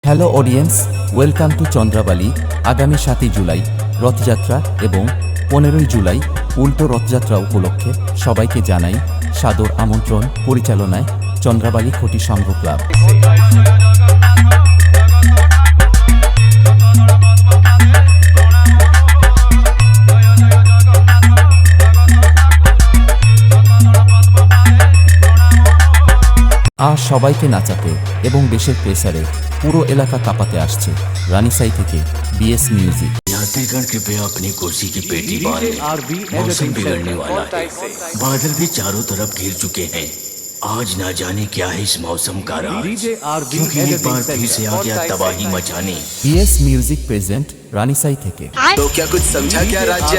Hello audience, welcome to Chandrabali. আগামী 7ই জুলাই রথযাত্রা এবং 15ই জুলাই উল্টো রথযাত্রা উপলক্ষে সবাইকে জানাই সাদর আমন্ত্রণ। পরিচালনায় চন্দ্রাবালি খটি সংঘ ক্লাব। আর সবাইকে নাচাতে এবং দেশের প্রেসারে পুরো এলাকা কাঁপাতে আসছে রানীসাই থেকে বিএস মিউজিক। यात्रीगण कृपया अपनी कुर्सी की पेटी बांधें। मौसम बिगड़ने वाला है, बादल भी चारों तरफ घिर चुके हैं। आज ना जाने क्या है इस मौसम का राज, क्योंकि एक बार फिर से आ गया तबाही मचाने। বিএস মিউজিক প্রেজেন্ট রানীসাই থেকে। तो क्या कुछ समझा क्या राज्य?